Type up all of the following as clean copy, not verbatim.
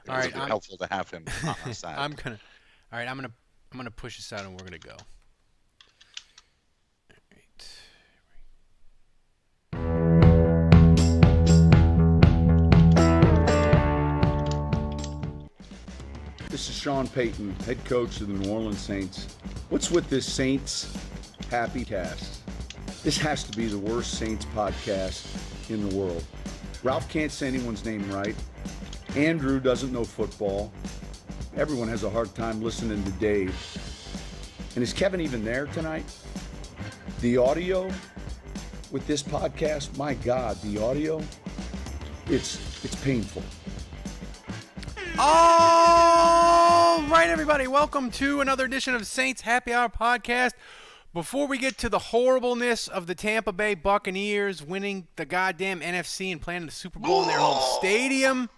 All right, helpful to have him on our side. I'm gonna push this out and we're gonna go. All right. This is Sean Payton, head coach of the New Orleans Saints. What's with this Saints Happy Cast? This has to be the worst Saints podcast in the world. Ralph can't say anyone's name right. Andrew doesn't know football. Everyone has a hard time listening to Dave. And is Kevin even there tonight? The audio with this podcast, my God, the audio, it's painful. All right, everybody, welcome to another edition of Saints Happy Hour podcast. Before we get to the horribleness of the Tampa Bay Buccaneers winning the goddamn NFC and playing the Super Bowl in their home stadium,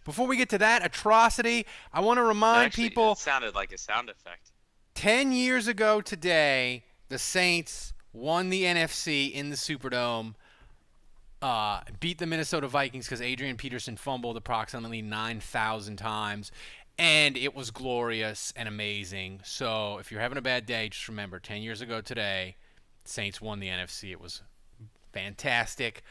before we get to that atrocity, I want to remind people. It sounded like a sound effect. 10 years ago today, the Saints won the NFC in the Superdome, beat the Minnesota Vikings because Adrian Peterson fumbled approximately 9,000 times, and it was glorious and amazing. So if you're having a bad day, just remember, 10 years ago today, Saints won the NFC. It was fantastic.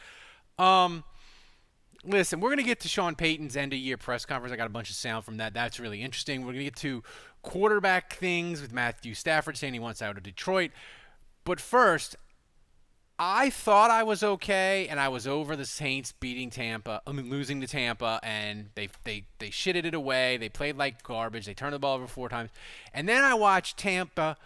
Listen, we're going to get to Sean Payton's end-of-year press conference. I got a bunch of sound from that. That's really interesting. We're going to get to quarterback things with Matthew Stafford saying he wants out of Detroit. But first, I thought I was okay, and I was over the Saints losing to Tampa, and they shitted it away. They played like garbage. They turned the ball over 4 times. And then I watched Tampa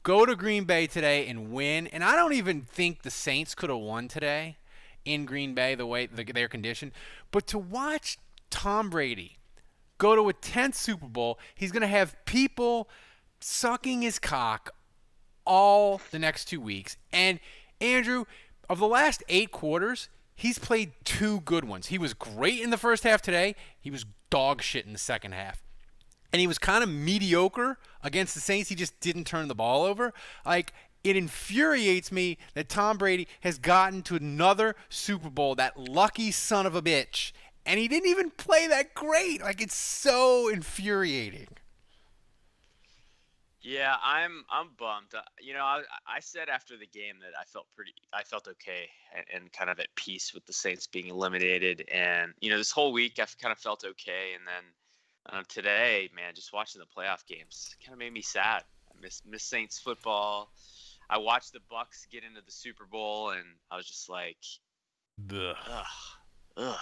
go to Green Bay today and win, and I don't even think the Saints could have won today in Green Bay the way they're conditioned. But to watch Tom Brady go to a 10th Super Bowl, he's going to have people sucking his cock all the next 2 weeks. And Andrew, of the last 8 quarters, he's played 2 good ones. He was great in the first half today. He was dog shit in the second half. And he was kind of mediocre against the Saints. He just didn't turn the ball over. It infuriates me that Tom Brady has gotten to another Super Bowl, that lucky son of a bitch, and he didn't even play that great. It's so infuriating. Yeah, I'm bummed. I said after the game that I felt okay and kind of at peace with the Saints being eliminated, and this whole week I've kind of felt okay, and then today, man, just watching the playoff games kind of made me sad. I miss Saints football. I watched the Bucs get into the Super Bowl, and I was just like, ugh,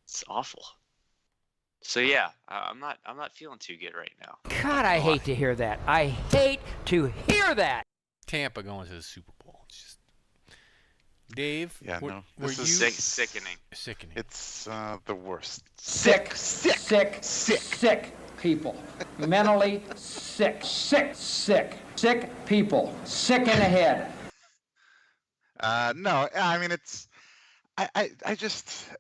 it's awful. So yeah, I'm not feeling too good right now. God, I hate to hear that. I hate to hear that. Tampa going to the Super Bowl. It's just Dave. Yeah, were no. you Sickening? Sickening. It's the worst. Sick people. Mentally sick people. Sick in the head. No, I mean, it's I just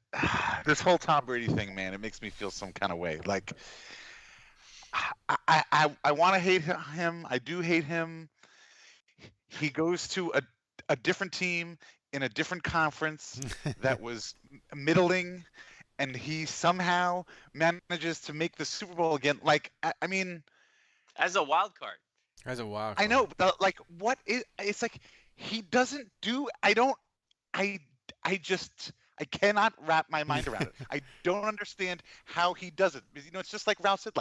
this whole Tom Brady thing, man, it makes me feel some kind of way. I want to hate him. I do hate him. He goes to a different team in a different conference that was middling, and he somehow manages to make the Super Bowl again. I mean, As a wild card. I know, but what is? It's like he doesn't do. I cannot wrap my mind around it. I don't understand how he does it. It's just like Ralph said,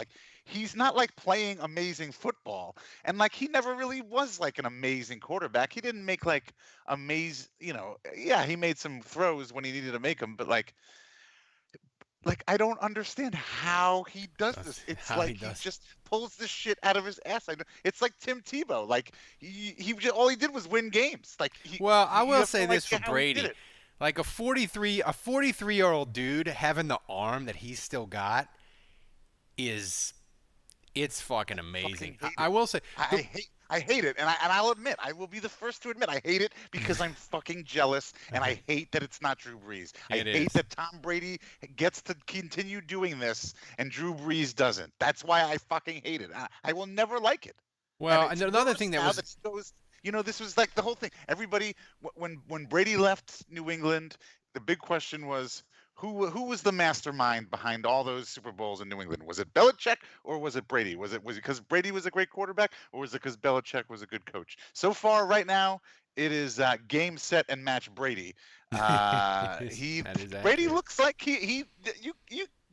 he's not playing amazing football. And he never really was an amazing quarterback. He didn't make amazing, yeah, he made some throws when he needed to make them, but I don't understand how he does this. It's he just pulls this shit out of his ass. it's like Tim Tebow. He all he did was win games. I will say this for Brady. A 43-year-old dude having the arm that he's still got it's fucking amazing. I will say I hate it, and I'll admit, I will be the first to admit I hate it because I'm fucking jealous, and I hate that it's not Drew Brees. I hate that Tom Brady gets to continue doing this and Drew Brees doesn't. That's why I fucking hate it. I will never like it. Well, and another thing that was this was the whole thing. Everybody, when Brady left New England, the big question was, who was the mastermind behind all those Super Bowls in New England? Was it Belichick or was it Brady? Was it because Brady was a great quarterback, or was it because Belichick was a good coach? So far, right now, it is game, set, and match Brady. That is Brady accurate. looks like you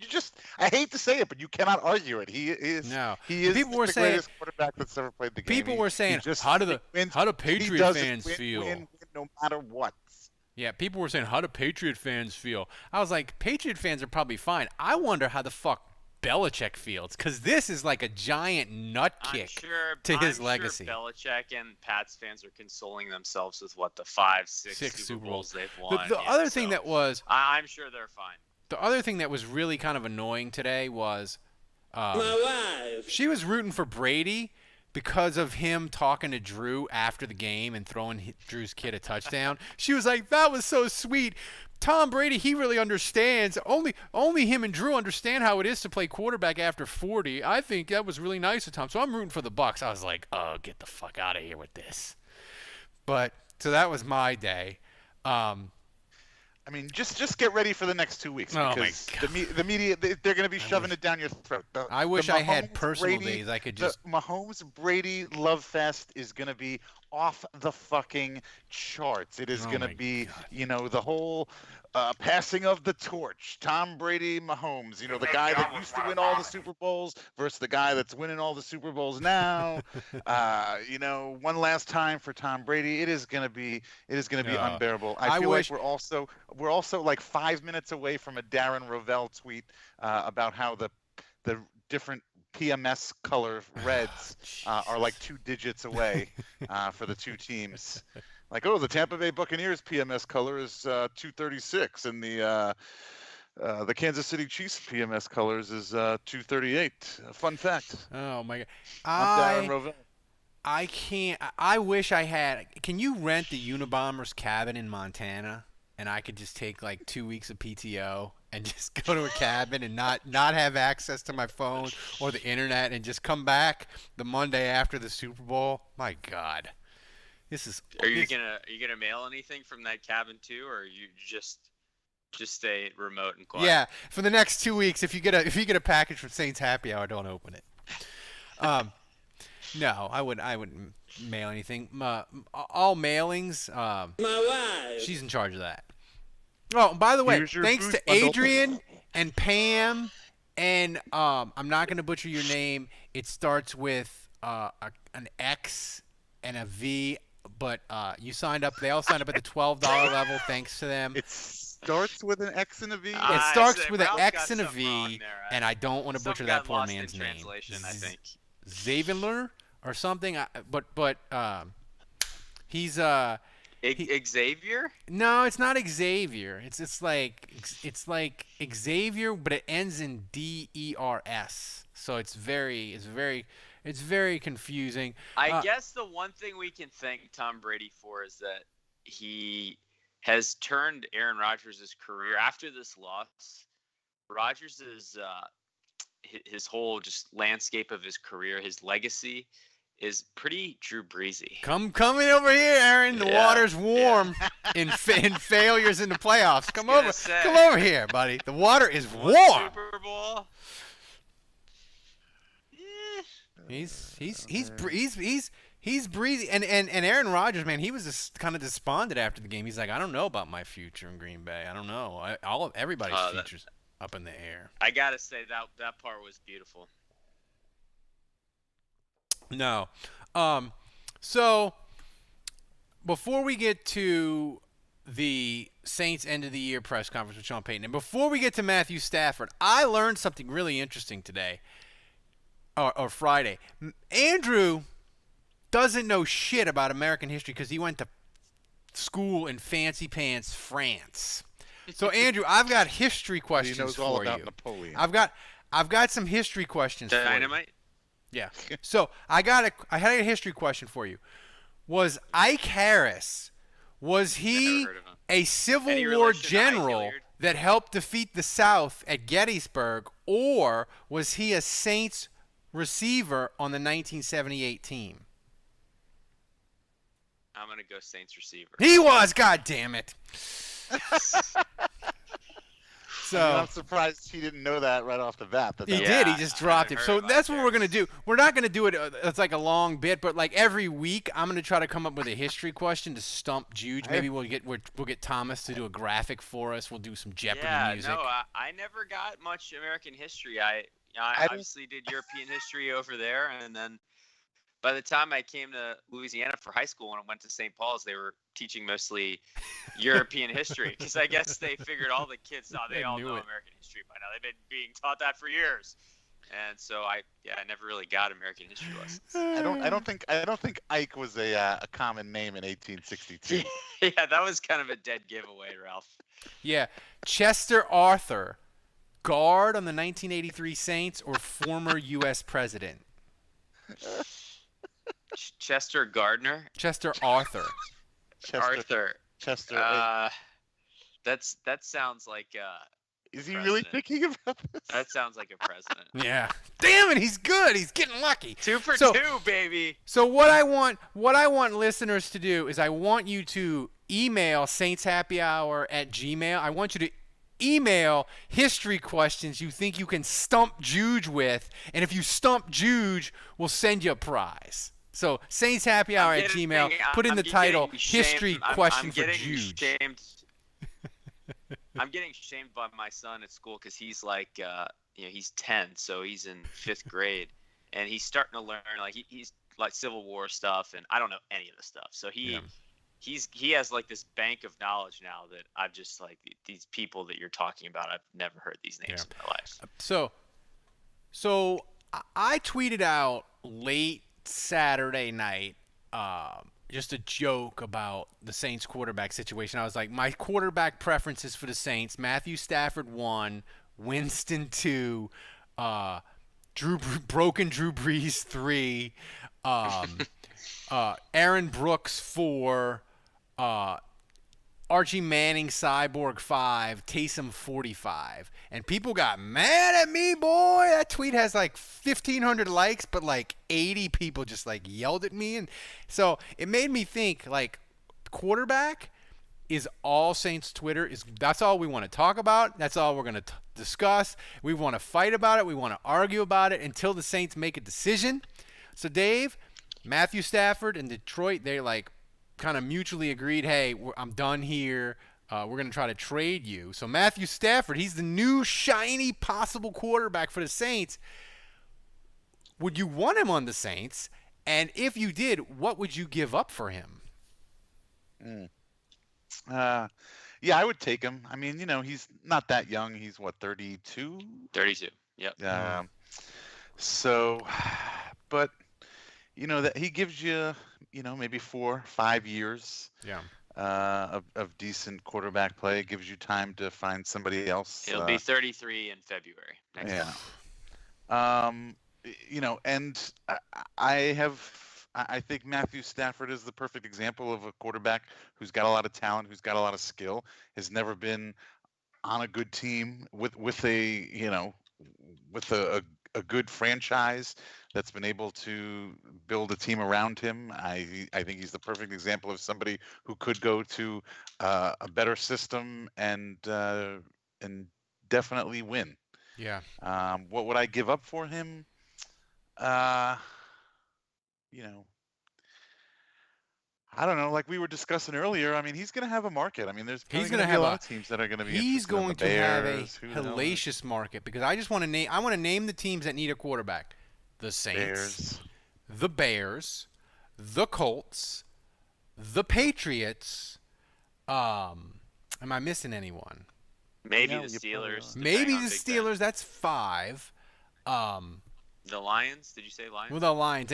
just, I hate to say it, but you cannot argue it. He is No. he is People were the saying- greatest quarterback that's ever played the game. People were saying, just how do wins. how do He Patriot does it fans win, feel? win no matter what. Yeah, people were saying, how do Patriot fans feel? I was like, Patriot fans are probably fine. I wonder how the fuck Belichick feels, because this is like a giant nut kick to his legacy. Sure Belichick and Pats fans are consoling themselves with what the 5-6 Super Bowls they've won. The other thing that was I'm sure they're fine. the other thing that was really kind of annoying today was she was rooting for Brady because of him talking to Drew after the game and throwing Drew's kid a touchdown. She was like, that was so sweet. Tom Brady, he really understands. Only him and Drew understand how it is to play quarterback after 40. I think that was really nice of Tom. So I'm rooting for the Bucs. I was like, oh, get the fuck out of here with this. But so that was my day. I mean, just get ready for the next 2 weeks, Oh, my because God. the media, they're going to be shoving it down your throat. I wish I had Mahomes, personal Brady, days I could just. The Mahomes Brady love fest is going to be off the fucking charts. It is Oh going to my be, God. the whole passing of the torch. Tom Brady, Mahomes, the guy that used to win all the Super Bowls versus the guy that's winning all the Super Bowls now. One last time for Tom Brady. It is going to be unbearable. I feel wish- like we're also like 5 minutes away from a Darren Rovell tweet about how the different PMS color reds are like 2 digits away for the two teams. Like, the Tampa Bay Buccaneers PMS color is 236, and the Kansas City Chiefs PMS colors is 238. Fun fact. Oh my God. I'm Darren Rovell. I can't. I wish I had. Can you rent the Unabomber's cabin in Montana, and I could just take like 2 weeks of PTO and just go to a cabin and not have access to my phone or the internet, and just come back the Monday after the Super Bowl? My God, this is. Are you gonna mail anything from that cabin too, or you just stay remote and quiet? Yeah, for the next 2 weeks, if you get a package from Saints Happy Hour, don't open it. No, I wouldn't mail anything. All mailings. My wife. She's in charge of that. Oh, by the way, Here's your thanks boost to bundle. Adrian and Pam, and I'm not gonna butcher your name. It starts with an X and a V, but you signed up. They all signed up at the $12 level. Thanks to them. It starts with an X and a V. It starts so with an Ralph X got and a something wrong V, there. and I don't want to butcher Something that got poor lost in man's name. translation, I think. Zavenler or something. But he's Xavier? No, it's not Xavier. It's like Xavier, but it ends in DERS. So it's very confusing. I guess the one thing we can thank Tom Brady for is that he has turned Aaron Rodgers' career after this loss. Rodgers is his whole just landscape of his career, his legacy is pretty Drew Breesy. Coming over here, Aaron. The water's warm in failures in the playoffs. Come over here, buddy. The water is warm. Super Bowl. He's breezy, and Aaron Rodgers, man, he was just kind of despondent after the game. He's like, I don't know about my future in Green Bay. I don't know. Everybody's future's up in the air. I gotta say that part was beautiful. No, so before we get to the Saints end of the year press conference with Sean Payton, and before we get to Matthew Stafford, I learned something really interesting today. Or Friday. Andrew doesn't know shit about American history because he went to school in fancy pants France. So Andrew, I've got history questions He knows for all about you. Napoleon. I've got some history questions for you. Dynamite? Yeah. So I had a history question for you. Was Ike Harris, was he Never heard of him. a Civil Any War relation to Ike general Hilliard? that helped defeat the South at Gettysburg, or was he a Saints receiver on the 1978 team? I'm gonna go Saints receiver. He was, god damn it. I'm surprised he didn't know that right off the bat. He did. He just dropped him. So that's what we're going to do. We're not going to do it. It's like a long bit, but like every week, I'm going to try to come up with a history question to stump Juge. Maybe we'll get Thomas to do a graphic for us. We'll do some Jeopardy music. No, I never got much American history. I obviously did European history over there, and then by the time I came to Louisiana for high school and I went to St. Paul's, they were teaching mostly European history because I guess they figured all the kids they all know American history by now. They've been being taught that for years, and so I never really got American history lessons. I don't think Ike was a common name in 1862. Yeah, that was kind of a dead giveaway, Ralph. Yeah, Chester Arthur, guard on the 1983 Saints or former U.S. president? Chester Gardner. Chester Arthur. Arthur. Chester. That sounds like. Is he really thinking about this? That sounds like a president. Yeah. Damn it, he's good. He's getting lucky. 2 for 2, baby. So what I want listeners to do is I want you to email saintshappyhour@gmail. I want you to email history questions you think you can stump Juge with, and if you stump Juge, we'll send you a prize. So saintshappyhour@gmail. Put in the title history question for Juge. I'm getting shamed by my son at school because he's like, he's 10, so he's in 5th grade, and he's starting to learn like he's like Civil War stuff, and I don't know any of the stuff. So he has like this bank of knowledge now that I've just like these people that you're talking about. I've never heard these names in my life. So I tweeted out late Saturday night, just a joke about the Saints quarterback situation. I was like, my quarterback preferences for the Saints: Matthew Stafford 1, Winston 2, broken Drew Brees 3, Aaron Brooks 4, Archie Manning Cyborg 5, Taysom 45. And people got mad at me, boy. That tweet has like 1,500 likes, but like 80 people just like yelled at me. And so it made me think, like, quarterback is all Saints Twitter. That's all we want to talk about. That's all we're going to discuss. We want to fight about it. We want to argue about it until the Saints make a decision. So, Dave, Matthew Stafford and Detroit, they like kind of mutually agreed, hey, I'm done here. We're going to try to trade you. So Matthew Stafford, he's the new shiny possible quarterback for the Saints. Would you want him on the Saints? And if you did, what would you give up for him? Yeah, I would take him. I mean, he's not that young. He's what, 32? 32. Yep. So, but that he gives you, maybe 4 or 5 years. Yeah. Of decent quarterback play. It gives you time to find somebody else. He'll be 33 in February next year. And I think Matthew Stafford is the perfect example of a quarterback who's got a lot of talent, who's got a lot of skill, has never been on a good team with a good franchise that's been able to build a team around him. I think he's the perfect example of somebody who could go to a better system and definitely win. Yeah. What would I give up for him? I don't know. Like we were discussing earlier, I mean, he's going to have a market. I mean, there's going to be a lot of teams that are going to be. He's going to have a hellacious hellacious market because I just want to name. I want to name the teams that need a quarterback: the Saints, the Bears, the Colts, the Patriots. Am I missing anyone? Maybe the Steelers. Maybe the Steelers. That's 5. The Lions? Did you say Lions? Well, the Lions.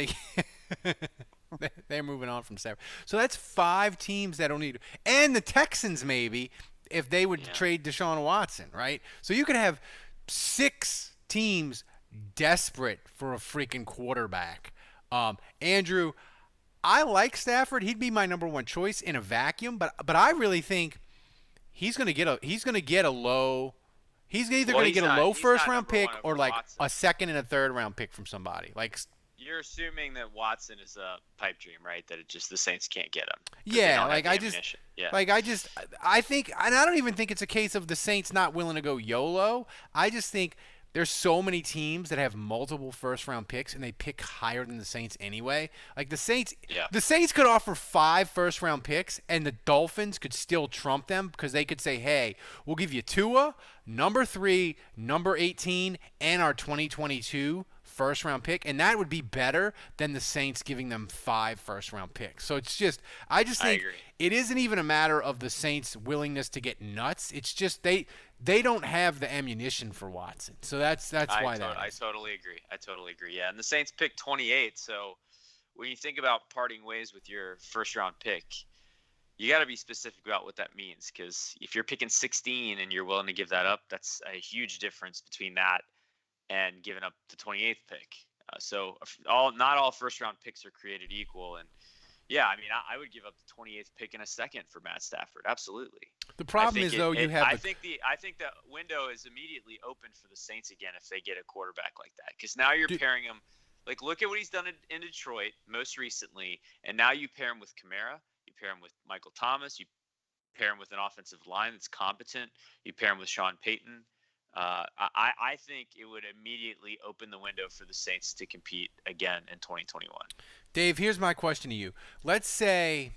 They're moving on from Stafford. So that's 5 teams that don't need. And the Texans, maybe, if they would trade Deshaun Watson, right? So you could have 6 teams desperate for a freaking quarterback. Andrew, I like Stafford. He'd be my number 1 choice in a vacuum, but I really think he's going to get a low. He's either going to get a low first round pick or like a second and a third round pick from somebody. Like you're assuming that Watson is a pipe dream, right? That the Saints can't get him. Yeah, I think, and I don't even think it's a case of the Saints not willing to go YOLO. I just think there's so many teams that have multiple first-round picks, and they pick higher than the Saints anyway. Like the Saints could offer 5 first-round picks, and the Dolphins could still trump them because they could say, hey, we'll give you Tua, number 3, number 18, and our 2022 first-round pick, and that would be better than the Saints giving them 5 first-round picks. So it's just, I think it isn't even a matter of the Saints' willingness to get nuts. It's just they don't have the ammunition for Watson. So that's why I totally agree. Yeah, and the Saints picked 28. So when you think about parting ways with your first-round pick, you got to be specific about what that means. Because if you're picking 16 and you're willing to give that up, that's a huge difference between that and giving up the 28th pick. So not all first-round picks are created equal. And yeah, I mean, I would give up the 28th pick in a second for Matt Stafford. Absolutely. The problem is, though, I think the window is immediately open for the Saints again if they get a quarterback like that. Because now you're pairing him. Like, look at what he's done in Detroit most recently, and now you pair him with Kamara. You pair him with Michael Thomas. You pair him with an offensive line that's competent. You pair him with Sean Payton. I think it would immediately open the window for the Saints to compete again in 2021. Dave, here's my question to you. Let's say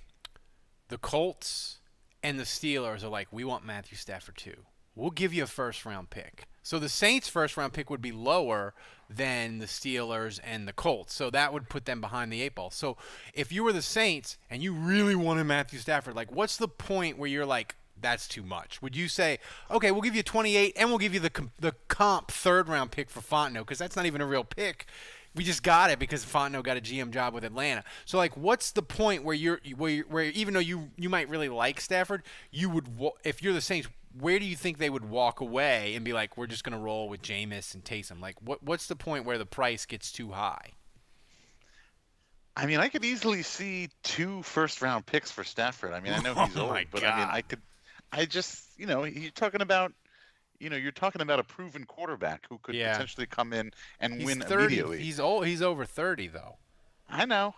the Colts and the Steelers are like, we want Matthew Stafford too. We'll give you a first-round pick. So the Saints' first-round pick would be lower than the Steelers and the Colts. So that would put them behind the 8 ball. So if you were the Saints and you really wanted Matthew Stafford, like, what's the point where you're like, that's too much? Would you say, okay, we'll give you 28 and we'll give you the comp 3rd-round pick for Fontenot because that's not even a real pick. We just got it because Fontenot got a GM job with Atlanta. So, like, what's the point where where even though you might really like Stafford, you would, if you're the Saints, where do you think they would walk away and be like, we're just going to roll with Jameis and Taysom? Like, what's the point where the price gets too high? I mean, I could easily see 2 first-round picks for Stafford. I mean, I know he's old, but I mean, you're talking about a proven quarterback who could potentially come in and win 30, immediately. He's old. He's over 30 though. I know,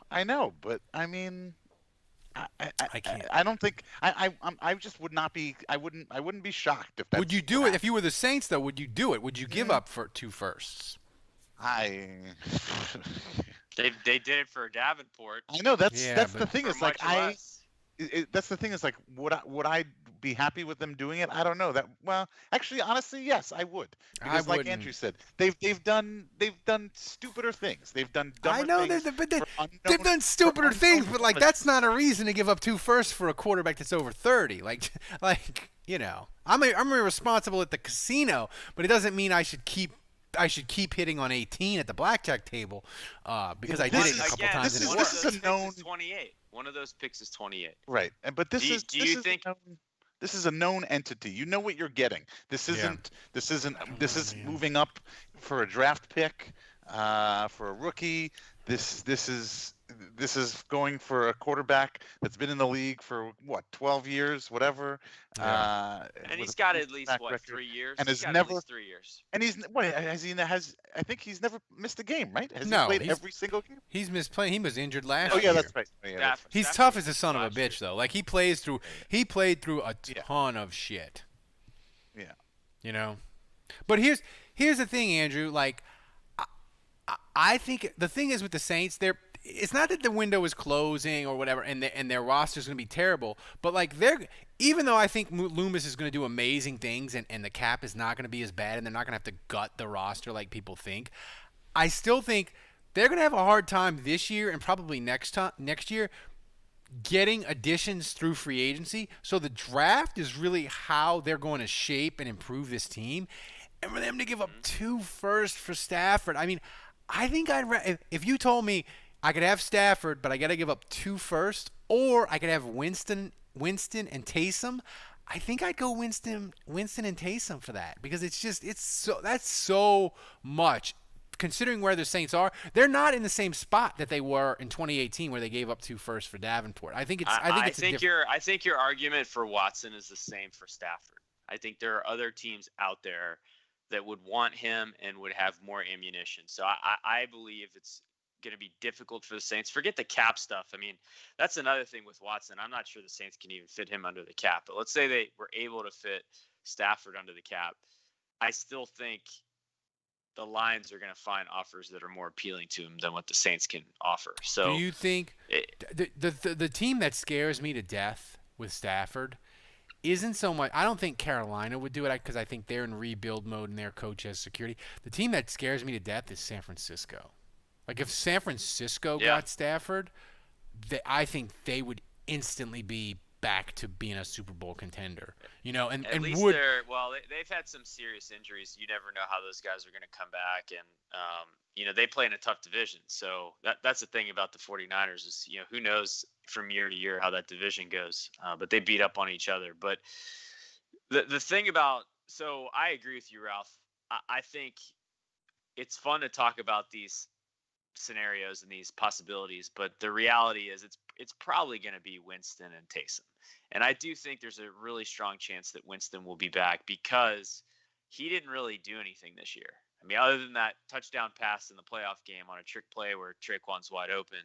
but I mean, I can't. I don't think I just would not be. I wouldn't be shocked if that. Would you do it if you were the Saints though? Would you do it? Would you give up for 2 firsts? They did it for Davenport. I know that's the thing. It's like that's the thing. Is like would I be happy with them doing it? I don't know that. Well, actually, honestly, yes, I would. Because like Andrew said, they've done stupider things. They've done dumber things. I know they've done stupider things, but like that's not a reason to give up 2 firsts for a quarterback that's over 30. Like I'm irresponsible at the casino, but it doesn't mean I should keep hitting on 18 at the blackjack table because I did it a couple times. This is a known 28. One of those picks is 28. Right, but this is a known entity. You know what you're getting. This is moving up for a draft pick, for a rookie. This is going for a quarterback that's been in the league for 12 years, whatever. And he's got at least 3 years. And he's never at least 3 years. And I think he's never missed a game, right? Has he played every single game? He's missed playing. He was injured last year. Oh yeah, that's right. He's tough as a son of a bitch though. Like he played through a ton of shit. Yeah. But here's the thing, Andrew. Like I think the thing is with the Saints, it's not that the window is closing or whatever, and their roster is going to be terrible. But like even though I think Loomis is going to do amazing things, and the cap is not going to be as bad, and they're not going to have to gut the roster like people think, I still think they're going to have a hard time this year and probably next year getting additions through free agency. So the draft is really how they're going to shape and improve this team. And for them to give up 2 firsts for Stafford, I mean, I think if you told me I could have Stafford, but I got to give up 2 firsts, or I could have Winston and Taysom, I think I'd go Winston and Taysom for that because that's so much. Considering where the Saints are, they're not in the same spot that they were in 2018, where they gave up 2 firsts for Davenport. I think your argument for Watson is the same for Stafford. I think there are other teams out there that would want him and would have more ammunition. So I believe it's going to be difficult for the Saints. Forget the cap stuff. I mean, that's another thing with Watson. I'm not sure the Saints can even fit him under the cap. But let's say they were able to fit Stafford under the cap. I still think the Lions are going to find offers that are more appealing to him than what the Saints can offer. So, do you think the team that scares me to death with Stafford isn't so much – I don't think Carolina would do it because I think they're in rebuild mode and their coach has security. The team that scares me to death is San Francisco. Like if San Francisco got Stafford, I think they would instantly be back to being a Super Bowl contender. And at least they've had some serious injuries. You never know how those guys are going to come back, and they play in a tough division. So that's the thing about the 49ers is who knows from year to year how that division goes. But they beat up on each other. But the thing about I agree with you, Ralph. I think it's fun to talk about these scenarios and these possibilities, but the reality is it's probably going to be Winston and Taysom. And I do think there's a really strong chance that Winston will be back because he didn't really do anything this year. I mean, other than that touchdown pass in the playoff game on a trick play where Traquan's wide open,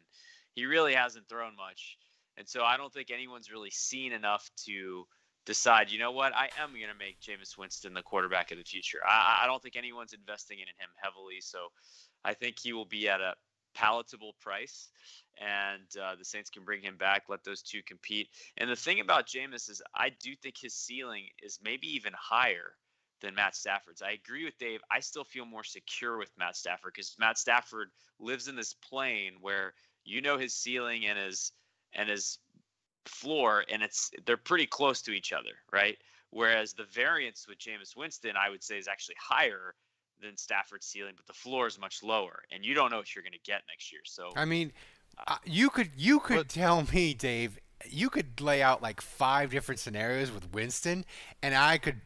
he really hasn't thrown much. And so I don't think anyone's really seen enough to decide, you know what, I am going to make Jameis Winston the quarterback of the future. I don't think anyone's investing in him heavily. So I think he will be at a palatable price, and the Saints can bring him back, let those two compete. And the thing about Jameis is I do think his ceiling is maybe even higher than Matt Stafford's. I agree with Dave. I still feel more secure with Matt Stafford because Matt Stafford lives in this plane where his ceiling and his floor, and they're pretty close to each other, right? Whereas the variance with Jameis Winston, I would say, is actually higher than Stafford's ceiling, but the floor is much lower, and you don't know what you're going to get next year. So I mean, you could tell me, Dave, you could lay out like 5 different scenarios with Winston, and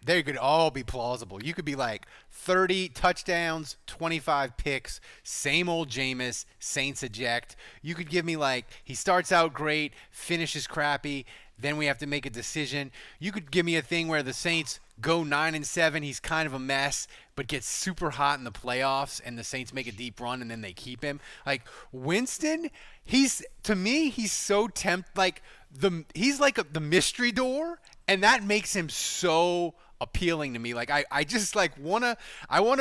they could all be plausible. You could be like 30 touchdowns, 25 picks, same old Jameis, Saints eject. You could give me like he starts out great, finishes crappy, then we have to make a decision. You could give me a thing where the Saints go 9-7, he's kind of a mess, but gets super hot in the playoffs, and the Saints make a deep run, and then they keep him. Like Winston, he's so he's like the mystery door, and that makes him so appealing to me. Like I just like wanna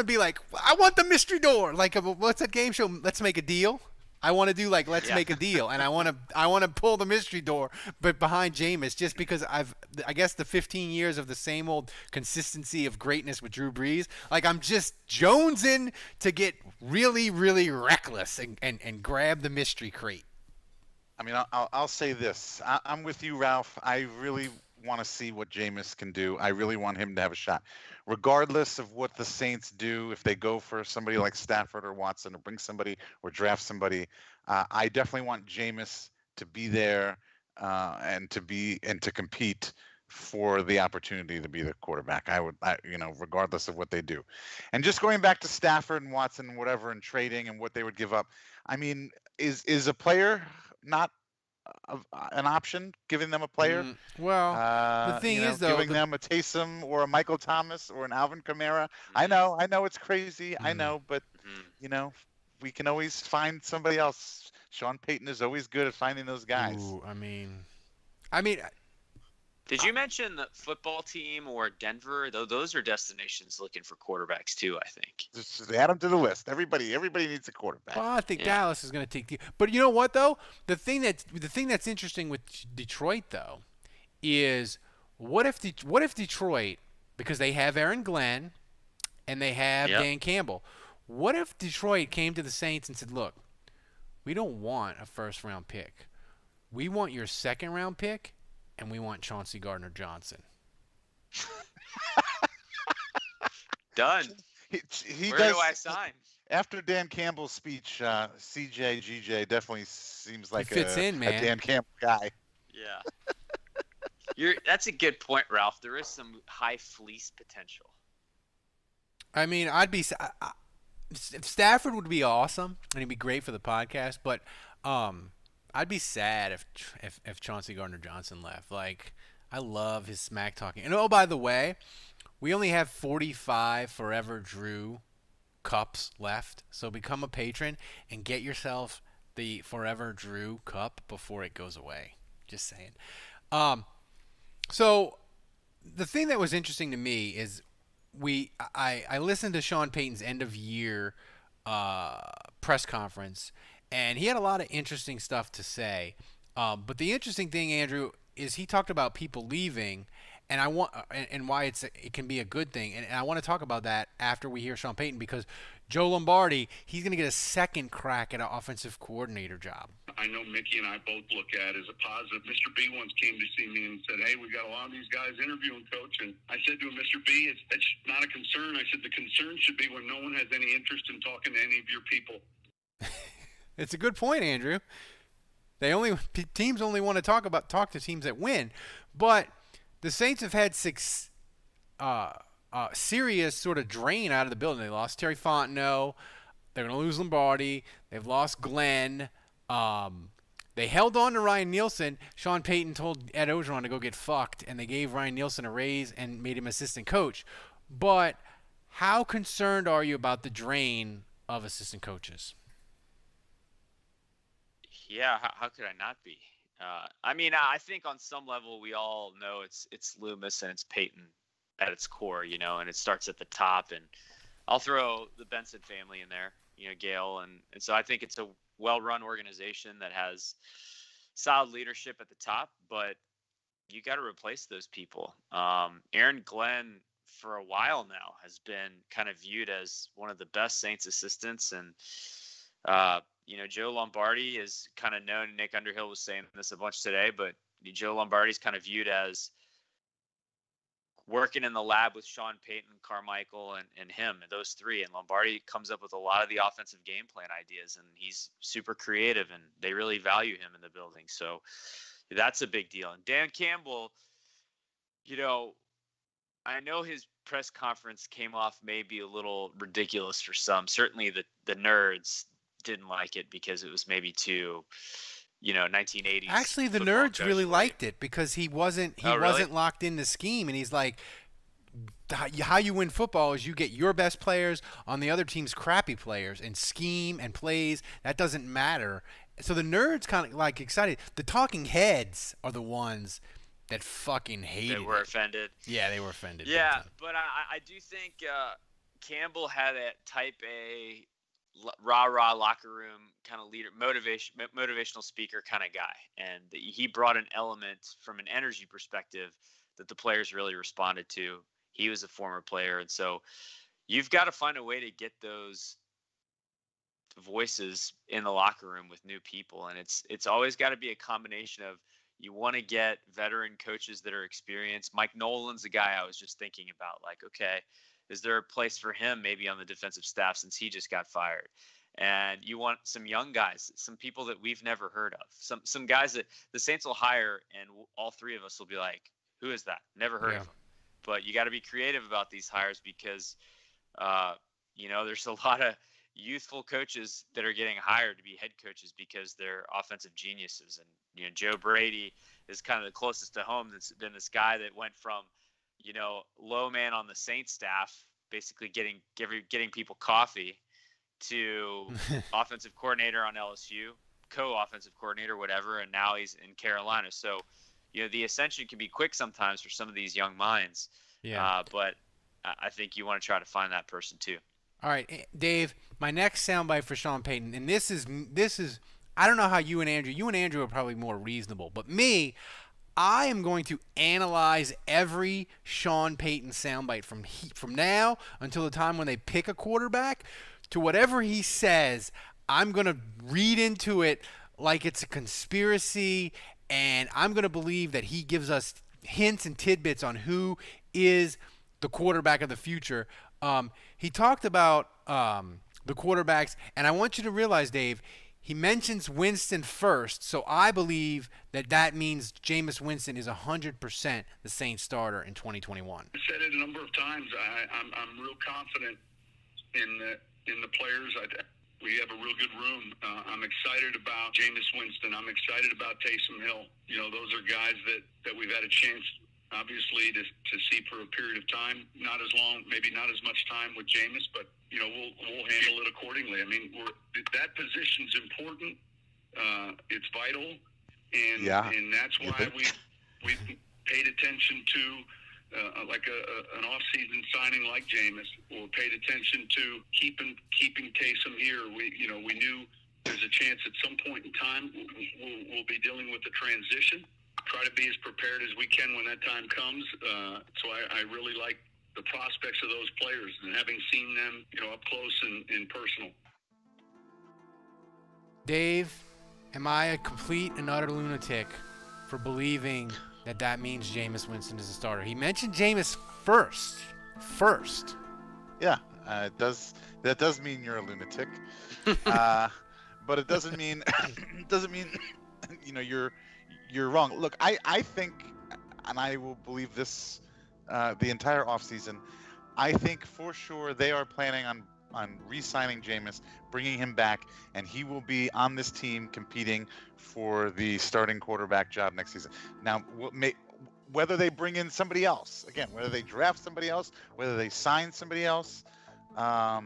be like, I want the mystery door. Like what's that game show? Let's Make a Deal. I want to do like Let's Make a Deal, and I want to pull the mystery door, but behind Jameis, just because I guess the 15 years of the same old consistency of greatness with Drew Brees, like I'm just jonesing to get really, really reckless and grab the mystery crate. I mean, I'll say this. I'm with you, Ralph. I really want to see what Jameis can do. I really want him to have a shot. Regardless of what the Saints do, if they go for somebody like Stafford or Watson or bring somebody or draft somebody, I definitely want Jameis to be there and to compete for the opportunity to be the quarterback. Regardless of what they do. And just going back to Stafford and Watson and whatever, and trading and what they would give up. I mean, is a player not an option, giving them a player? The thing is, though, giving them a Taysom or a Michael Thomas or an Alvin Kamara. I know it's crazy. I know, but we can always find somebody else. Sean Payton is always good at finding those guys. Ooh, I mean, did you mention the football team or Denver? Those are destinations looking for quarterbacks too, I think. Just add them to the list. Everybody needs a quarterback. Well, I think Dallas is going to take the. But you know what though? The thing that's interesting with Detroit though is what if Detroit, because they have Aaron Glenn and they have Dan Campbell, what if Detroit came to the Saints and said, "Look, we don't want a first-round pick. We want your second-round pick." And we want Chauncey Gardner-Johnson. Done. Where do I sign? After Dan Campbell's speech, CJ definitely seems like he fits in, man. A Dan Campbell guy. Yeah. That's a good point, Ralph. There is some high fleece potential. I mean, Stafford would be awesome, and he'd be great for the podcast, but I'd be sad if Chauncey Gardner-Johnson left. Like, I love his smack talking. And oh, by the way, we only have 45 Forever Drew cups left. So become a patron and get yourself the Forever Drew cup before it goes away. Just saying. So the thing that was interesting to me is I listened to Sean Payton's end of year press conference, and he had a lot of interesting stuff to say. But the interesting thing, Andrew, is he talked about people leaving, and and why it can be a good thing. And I want to talk about that after we hear Sean Payton, because Joe Lombardi, he's going to get a second crack at an offensive coordinator job. I know Mickey and I both look at as a positive. Mr. B once came to see me and said, "Hey, we got a lot of these guys interviewing, Coach." And I said to him, "Mr. B, it's not a concern." I said, "The concern should be when no one has any interest in talking to any of your people." It's a good point, Andrew. Teams only want to talk to teams that win, but the Saints have had six serious sort of drain out of the building. They lost Terry Fontenot. They're going to lose Lombardi. They've lost Glenn. They held on to Ryan Nielsen. Sean Payton told Ed Ogeron to go get fucked, and they gave Ryan Nielsen a raise and made him assistant coach. But how concerned are you about the drain of assistant coaches? Yeah, how could I not be? I mean, I think on some level we all know it's Loomis and it's Payton at its core, you know, and it starts at the top. And I'll throw the Benson family in there, you know, Gail, and so I think it's a well-run organization that has solid leadership at the top, but you got to replace those people. Aaron Glenn, for a while now, has been kind of viewed as one of the best Saints assistants, and you know, Joe Lombardi is kind of known. Nick Underhill was saying this a bunch today, but Joe Lombardi's kind of viewed as working in the lab with Sean Payton, Carmichael, and him, and those three. And Lombardi comes up with a lot of the offensive game plan ideas, and he's super creative, and they really value him in the building. So that's a big deal. And Dan Campbell, you know, I know his press conference came off maybe a little ridiculous for some. Certainly the nerds didn't like it because it was maybe too, you know, 1980s. Actually, the nerds really liked it because he wasn't locked in the scheme, and he's like, how you win football is you get your best players on the other team's crappy players, and scheme and plays, that doesn't matter. So the nerds kind of like excited. The talking heads are the ones that fucking hated it. They were offended. Yeah, they were offended. Yeah, but I do think Campbell had that type A rah-rah locker room kind of leader, motivational speaker kind of guy. And he brought an element from an energy perspective that the players really responded to. He was a former player. And so you've got to find a way to get those voices in the locker room with new people. And it's always got to be a combination of, you want to get veteran coaches that are experienced. Mike Nolan's a guy I was just thinking about, like, okay, is there a place for him maybe on the defensive staff since he just got fired? And you want some young guys, some people that we've never heard of, some guys that the Saints will hire, and all three of us will be like, who is that? Never heard of him. But you got to be creative about these hires because, you know, there's a lot of youthful coaches that are getting hired to be head coaches because they're offensive geniuses. And, you know, Joe Brady is kind of the closest to home that's been this guy that went from, you know, low man on the Saints staff, basically getting people coffee, to offensive coordinator on LSU, co-offensive coordinator, whatever, and now he's in Carolina. So, you know, the ascension can be quick sometimes for some of these young minds. Yeah. But I think you want to try to find that person too. All right, Dave, my next soundbite for Sean Payton, and this is I don't know how you and Andrew are probably more reasonable, but me, I am going to analyze every Sean Payton soundbite from now until the time when they pick a quarterback to whatever he says. I'm going to read into it like it's a conspiracy, and I'm going to believe that he gives us hints and tidbits on who is the quarterback of the future. He talked about the quarterbacks, and I want you to realize, Dave, he mentions Winston first, so I believe that means Jameis Winston is 100% the Saints starter in 2021. I said it a number of times. I'm real confident in the players. We have a real good room. I'm excited about Jameis Winston. I'm excited about Taysom Hill. You know, those are guys that we've had a chance, obviously, to see for a period of time. Not as long, maybe not as much time with Jameis, but we'll handle it accordingly. I mean, that position's important. It's vital, and that's why we've paid attention to like an off-season signing like Jameis, or paid attention to keeping Taysom here. We knew there's a chance at some point in time we'll be dealing with the transition. Try to be as prepared as we can when that time comes. So I really like the prospects of those players, and having seen them, up close and personal. Dave, am I a complete and utter lunatic for believing that means Jameis Winston is a starter? He mentioned Jameis first. Yeah, it does. That does mean you're a lunatic, but it doesn't mean you're wrong. Look, I think, and I will believe this the entire offseason, I think for sure they are planning on re-signing Jameis, bringing him back, and he will be on this team competing for the starting quarterback job next season. Now, whether they bring in somebody else, again, whether they draft somebody else, whether they sign somebody else, I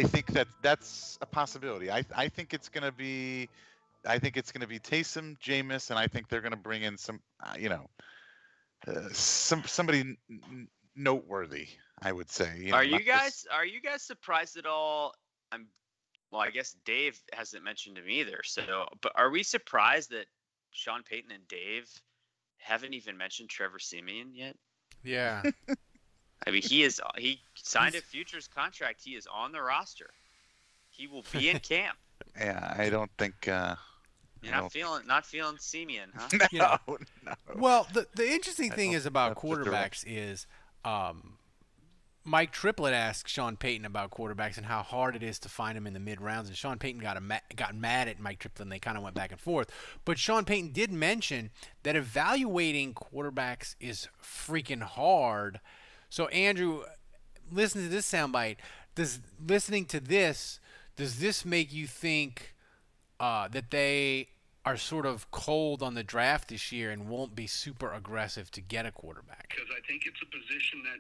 think that's a possibility. I think it's going to be Taysom, Jameis, and I think they're going to bring in somebody noteworthy, I would say. Are you guys surprised at all? Well, I guess Dave hasn't mentioned him either. So, but are we surprised that Sean Payton and Dave haven't even mentioned Trevor Siemian yet? Yeah. I mean, he signed a futures contract. He is on the roster. He will be in camp. Yeah, I don't think. You're not feeling Siemian, huh? No. Well, the interesting thing is about quarterbacks is Mike Triplett asked Sean Payton about quarterbacks and how hard it is to find them in the mid rounds, and Sean Payton got mad at Mike Triplett, and they kind of went back and forth. But Sean Payton did mention that evaluating quarterbacks is freaking hard. So Andrew, listen to this soundbite. Does this make you think that they are sort of cold on the draft this year and won't be super aggressive to get a quarterback? Because I think it's a position that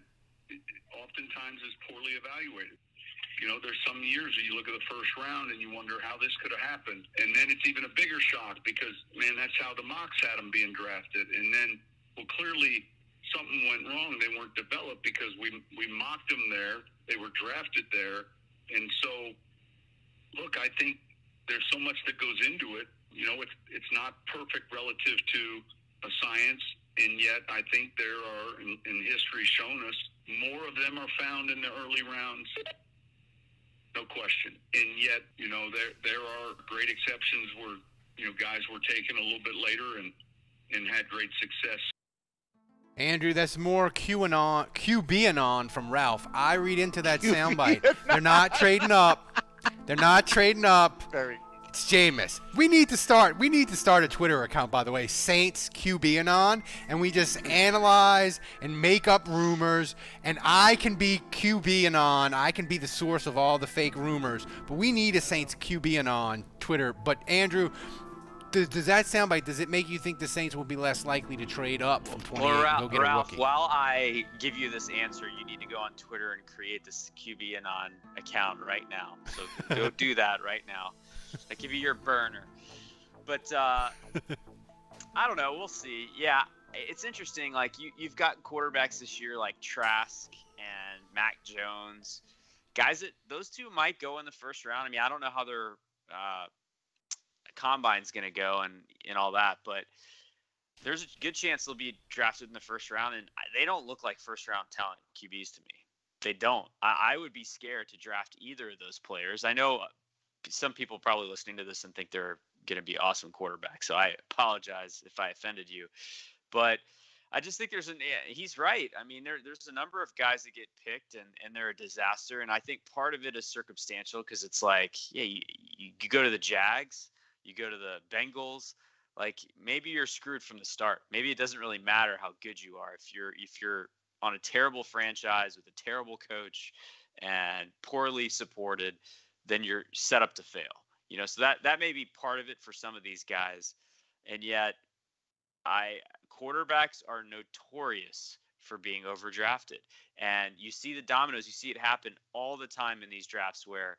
oftentimes is poorly evaluated. There's some years that you look at the first round and you wonder how this could have happened. And then it's even a bigger shock because, man, that's how the mocks had them being drafted. And then, well, clearly something went wrong. They weren't developed because we mocked them there. They were drafted there. And so, look, I think there's so much that goes into it. It's not perfect relative to a science, and yet I think there are, in history shown us, more of them are found in the early rounds, no question. And yet, there are great exceptions where, guys were taken a little bit later and had great success. Andrew, that's more QBanon from Ralph. I read into that soundbite. They're not trading up. Very. It's Jameis. We need to start a Twitter account, by the way, Saints QBanon, and we just analyze and make up rumors, and I can be QBanon. I can be the source of all the fake rumors, but we need a Saints QBanon Twitter. But Andrew, does that soundbite, does it make you think the Saints will be less likely to trade up from 28 and go get a rookie? While I give you this answer, you need to go on Twitter and create this QBanon account right now. So go do that right now. I give you your burner. But I don't know. We'll see. Yeah, it's interesting. Like you've got quarterbacks this year like Trask and Mac Jones. Guys those two might go in the first round. I mean, I don't know how their combine's going to go and all that, but there's a good chance they'll be drafted in the first round, and they don't look like first round talent QBs to me. They don't. I would be scared to draft either of those players. I know some people probably listening to this and think they're going to be awesome quarterbacks, so I apologize if I offended you, but I just think he's right. I mean, there's a number of guys that get picked and they're a disaster, and I think part of it is circumstantial because it's like, yeah, you go to the Jags, you go to the Bengals, like maybe you're screwed from the start. Maybe it doesn't really matter how good you are if you're on a terrible franchise with a terrible coach and poorly supported, then you're set up to fail. So that may be part of it for some of these guys. And yet quarterbacks are notorious for being overdrafted. And you see the dominoes, you see it happen all the time in these drafts where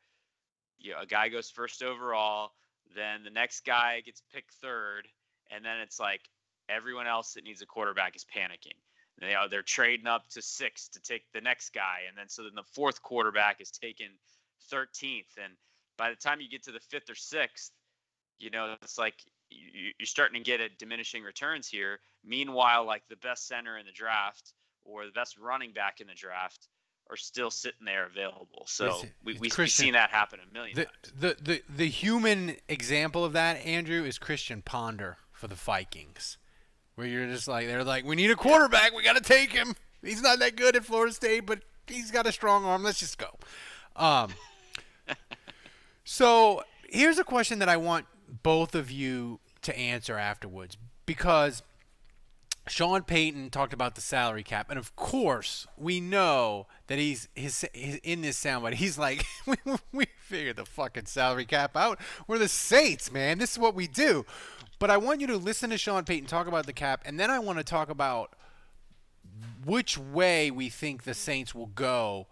a guy goes first overall, then the next guy gets picked third, and then it's like everyone else that needs a quarterback is panicking. They're trading up to 6 to take the next guy, and then the fourth quarterback is taken 13th, and by the time you get to the 5th or 6th, it's like you're starting to get at diminishing returns here. Meanwhile, like the best center in the draft or the best running back in the draft are still sitting there available. So we've seen that happen a million times. The human example of that, Andrew, is Christian Ponder for the Vikings, where you're just like, they're like, we need a quarterback. We got to take him. He's not that good at Florida State, but he's got a strong arm. Let's just go. So here's a question that I want both of you to answer afterwards, because Sean Payton talked about the salary cap, and of course we know that he's in this soundbite. He's like, we figured the fucking salary cap out. We're the Saints, man. This is what we do. But I want you to listen to Sean Payton talk about the cap, and then I want to talk about which way we think the Saints will go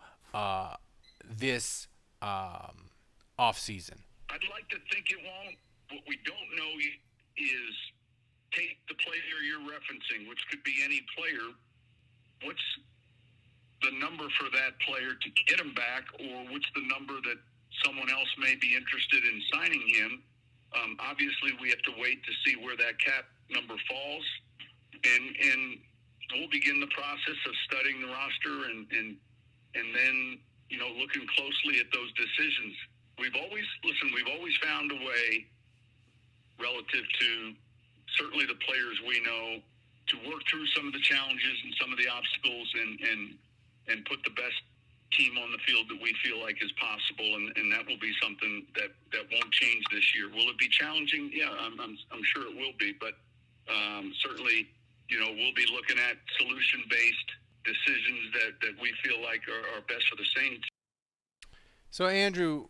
this offseason. I'd like to think it won't. What we don't know is, take the player you're referencing, which could be any player. What's the number for that player to get him back, or what's the number that someone else may be interested in signing him? Obviously, we have to wait to see where that cap number falls, and we'll begin the process of studying the roster and then looking closely at those decisions. We've always found a way relative to certainly the players we know to work through some of the challenges and some of the obstacles and put the best team on the field that we feel like is possible, and that will be something that won't change this year. Will it be challenging? Yeah, I'm sure it will be, but certainly we'll be looking at solution-based decisions that we feel like are best for the Saints. So Andrew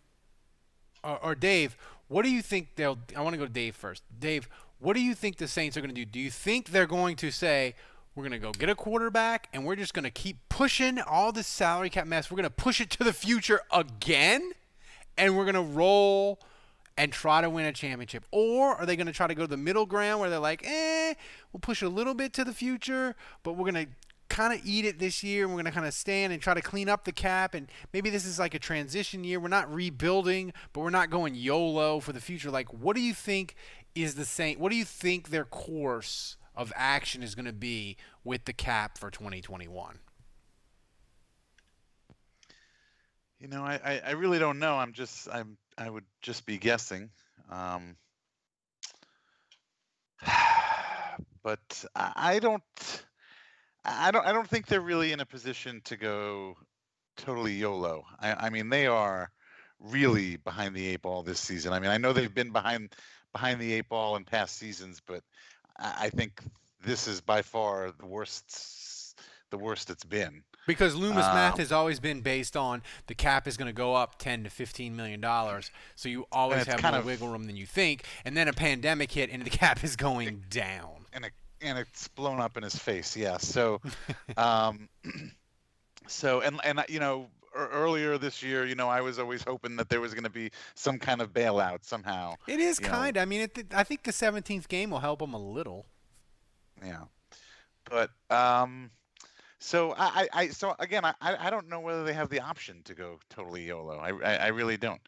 or Dave, what do you think I want to go to Dave first. Dave, what do you think the Saints are going to do? Do you think they're going to say, we're going to go get a quarterback and we're just going to keep pushing all this salary cap mess? We're going to push it to the future again, and we're going to roll and try to win a championship? Or are they going to try to go to the middle ground where they're like, we'll push a little bit to the future, but we're going to kind of eat it this year, and we're going to kind of stand and try to clean up the cap, and maybe this is like a transition year. We're not rebuilding, but we're not going YOLO for the future. Like, what do you think is the Saints? What do you think their course of action is going to be with the cap for 2021? I really don't know. I would just be guessing. But I don't think they're really in a position to go totally YOLO. I mean, they are really behind the eight ball this season. I mean, I know they've been behind the eight ball in past seasons, but I think this is by far the worst it's been. Because Loomis math has always been based on the cap is going to go up $10 to $15 million, so you always have more wiggle room than you think. And then a pandemic hit, and the cap is going down. And it's blown up in his face. Yeah. So, earlier this year, I was always hoping that there was going to be some kind of bailout somehow. It is kind of. I mean, I think the 17th game will help them a little. Yeah. But so I don't know whether they have the option to go totally YOLO. I really don't.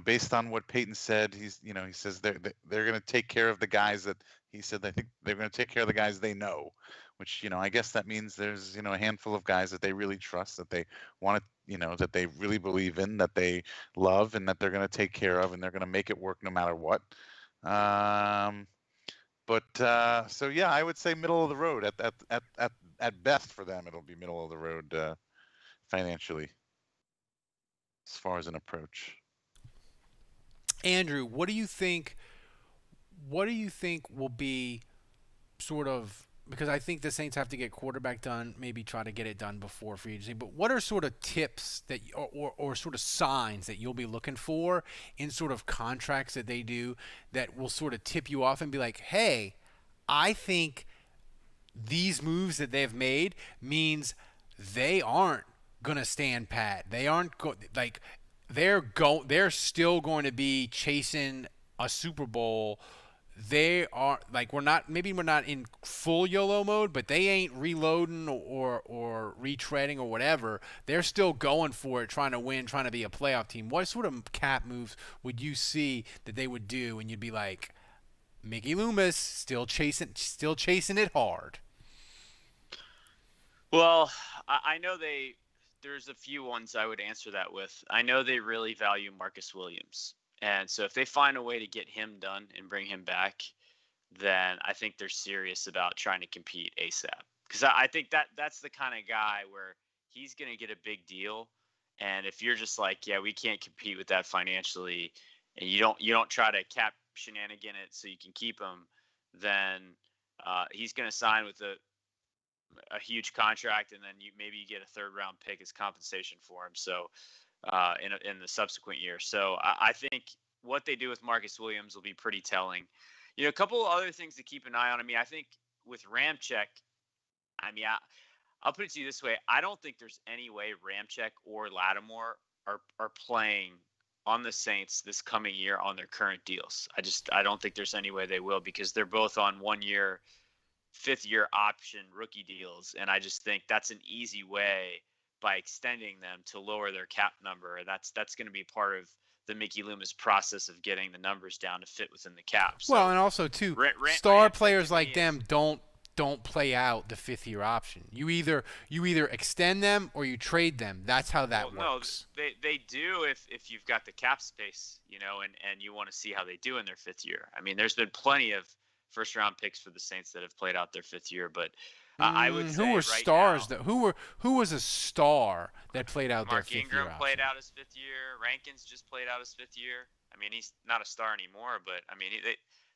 Based on what Payton said, he says they're going to take care of the guys that he said. I think they're going to take care of the guys they know, which I guess that means there's a handful of guys that they really trust, that they want to that they really believe in, that they love, and that they're going to take care of, and they're going to make it work no matter what. So yeah, I would say middle of the road at best for them. It'll be middle of the road financially, as far as an approach. Andrew, what do you think will be sort of, because I think the Saints have to get quarterback done, maybe try to get it done before free agency, but what are sort of tips that or sort of signs that you'll be looking for in sort of contracts that they do that will sort of tip you off and be like, hey, I think these moves that they've made means they aren't gonna stand pat. They aren't they're still going to be chasing a Super Bowl. They are like we're not in full YOLO mode, but they ain't reloading or retreading or whatever. They're still going for it, trying to win, trying to be a playoff team. What sort of cap moves would you see that they would do, and you'd be like, Mickey Loomis still chasing it hard? Well, I know there's a few ones I would answer that with. I know they really value Marcus Williams. And so if they find a way to get him done and bring him back, then I think they're serious about trying to compete ASAP. Because I think that's the kind of guy where he's going to get a big deal. And if you're just like, yeah, we can't compete with that financially, and you don't try to cap shenanigan it so you can keep him, then he's going to sign with a huge contract, and then maybe you get a third round pick as compensation for him. So in the subsequent year. So I think what they do with Marcus Williams will be pretty telling. You know, a couple of other things to keep an eye on. I mean, I think with Ramczyk, I'll put it to you this way. I don't think there's any way Ramczyk or Lattimore are playing on the Saints this coming year on their current deals. I don't think there's any way they will, because they're both on 1 year, 5th year option rookie deals. And I just think that's an easy way by extending them to lower their cap number. And that's going to be part of the Mickey Loomis process of getting the numbers down to fit within the cap. So, well, and also too, star players like them don't play out the 5th year option. You either extend them or you trade them. That's how that works. No, they do if you've got the cap space, you know, and you want to see how they do in their 5th year. I mean, there's been plenty of first round picks for the Saints that have played out their 5th year, but I would say who were right stars now, who was a star that played out their 5th year? Mark Ingram played out his 5th year. Rankins just played out his 5th year. I mean, he's not a star anymore, but I mean,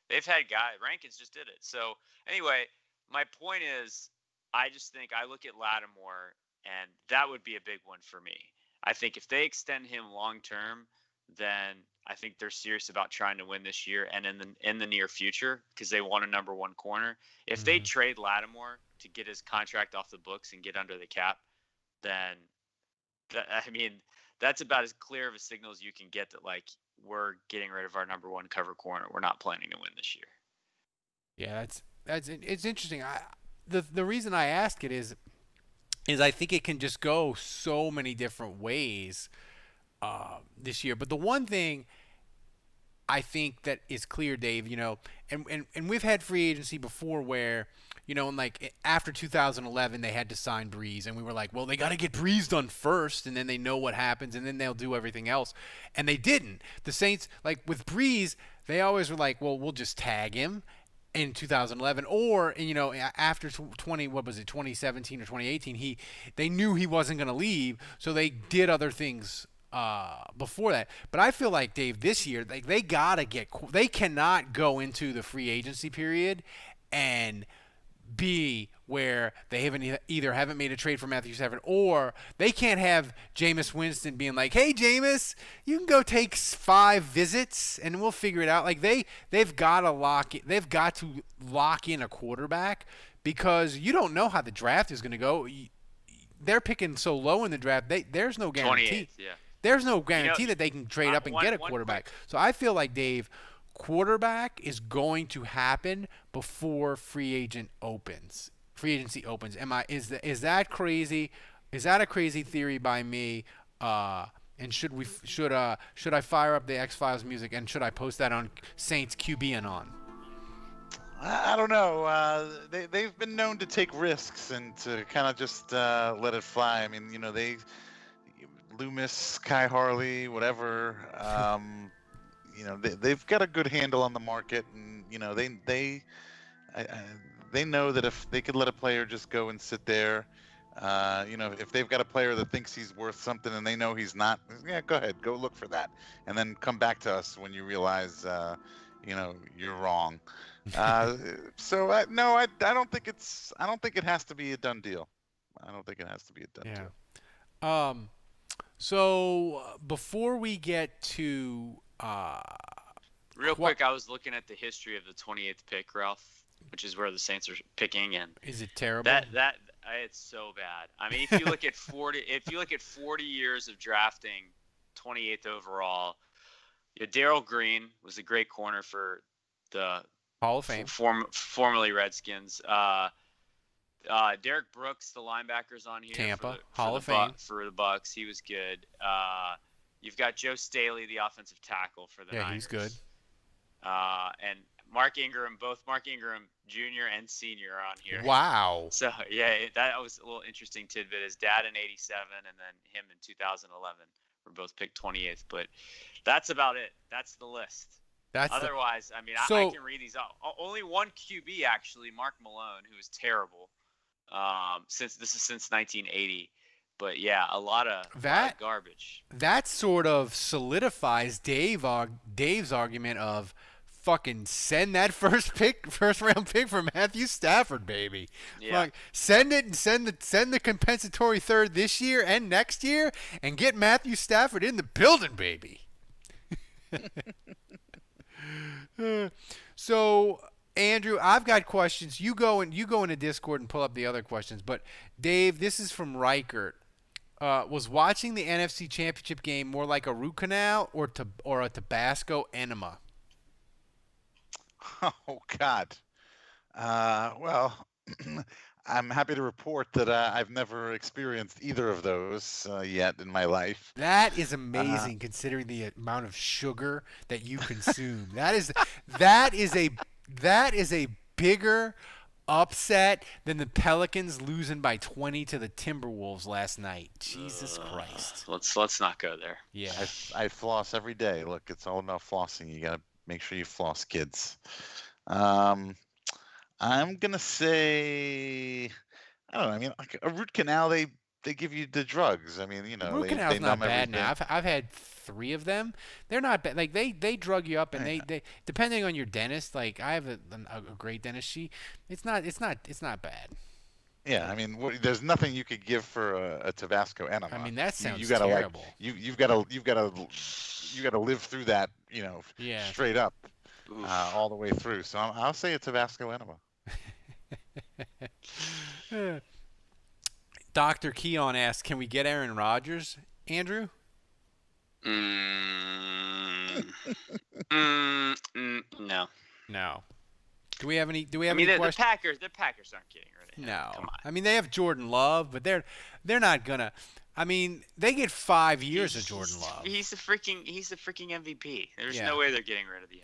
they've had guys. Rankins just did it. So anyway, my point is, I just think I look at Lattimore, and that would be a big one for me. I think if they extend him long term, then I think they're serious about trying to win this year and in the near future, because they want a number 1 corner. If they trade Lattimore to get his contract off the books and get under the cap, then that's about as clear of a signal as you can get that, like, we're getting rid of our number 1 cover corner. We're not planning to win this year. Yeah, it's interesting. The reason I ask it is I think it can just go so many different ways this year. But the one thing I think that is clear, Dave, you know, and we've had free agency before where, you know, and like after 2011 they had to sign Brees, and we were like, well, they got to get Brees done first, and then they know what happens, and then they'll do everything else. And they didn't. The Saints, like with Brees, they always were like, well, we'll just tag him in 2011, or, you know, after 2017 or 2018, they knew he wasn't going to leave, so they did other things before that. But I feel like, Dave, this year they cannot go into the free agency period and be where they haven't made a trade for Matthew Stafford, or they can't have Jameis Winston being like, hey, Jameis, you can go take 5 visits and we'll figure it out. Like they've got to lock in a quarterback, because you don't know how the draft is going to go. They're picking so low in the draft. There's no guarantee. Yeah. There's no guarantee that they can trade up and get a quarterback. So I feel like, Dave, quarterback is going to happen before free agency opens. Is that crazy? Is that a crazy theory by me? And should I fire up the X-Files music, and should I post that on Saints QB and on? I don't know. They've been known to take risks and to kind of just let it fly. I mean, you know, Loomis, Kai Harley, whatever. You know, they've got a good handle on the market, and you know, they know that if they could let a player just go and sit there, you know, if they've got a player that thinks he's worth something and they know he's not, yeah, go ahead, go look for that, and then come back to us when you realize, you know, you're wrong. So I don't think it has to be a done deal. I don't think it has to be a done deal. So before we get to real quick, I was looking at the history of the 28th pick, Ralph. which is where the Saints are picking, and Is it terrible? that it's so bad. I mean, if you look at 40 years of drafting, 28th overall, Darryl Green was a great corner for the Hall of Fame. Formerly Redskins. Derek Brooks, the linebacker's on here. Tampa, for Hall of Fame. For the Bucks. He was good. You've got Joe Staley, the offensive tackle for the Niners. Yeah, he's good. And Mark Ingram, both Mark Ingram Jr. and Sr. are on here. Wow. So, yeah, that was a little interesting tidbit. His dad in 87 and then him in 2011 were both picked 28th. But that's about it. That's the list. Otherwise, I mean, I can read these out. Only one QB, actually, Mark Malone, who was terrible since 1980. But, yeah, a lot of garbage. That sort of solidifies Dave's argument of fucking send that first round pick for Matthew Stafford, baby. Yeah. Like, send it and send the compensatory third this year and next year and get Matthew Stafford in the building, baby. So, Andrew, I've got questions. You go into Discord and pull up the other questions. But Dave, this is from Reichert. Was watching the NFC Championship game more like a root canal or a Tabasco enema? Oh, God. Well, I'm happy to report that I've never experienced either of those yet in my life. That is amazing, considering the amount of sugar that you consume. that is a bigger upset than the Pelicans losing by 20 to the Timberwolves last night. Jesus Christ. Let's not go there. Yeah. I floss every day. Look, it's all about flossing. You got to make sure you floss, kids. I'm gonna say, I don't know. I mean, like a root canal, they give you the drugs. I mean, root canal's not bad now. I've had 3 of them. They're not bad. Like they drug you up, and they depending on your dentist. Like I have a great dentist. It's not bad. Yeah, I mean, there's nothing you could give for a Tabasco enema. I mean, that sounds you gotta, terrible. Like, you've got to live through that, straight up, all the way through. So I'll say a Tabasco enema. Dr. Keon asks, can we get Aaron Rodgers, Andrew? No. Do we have any I mean, the Packers aren't getting rid of him. No. Come on. I mean, they have Jordan Love, but they're not gonna. I mean, they get 5 years of Jordan Love. He's the freaking MVP. There's no way they're getting rid of the MVP.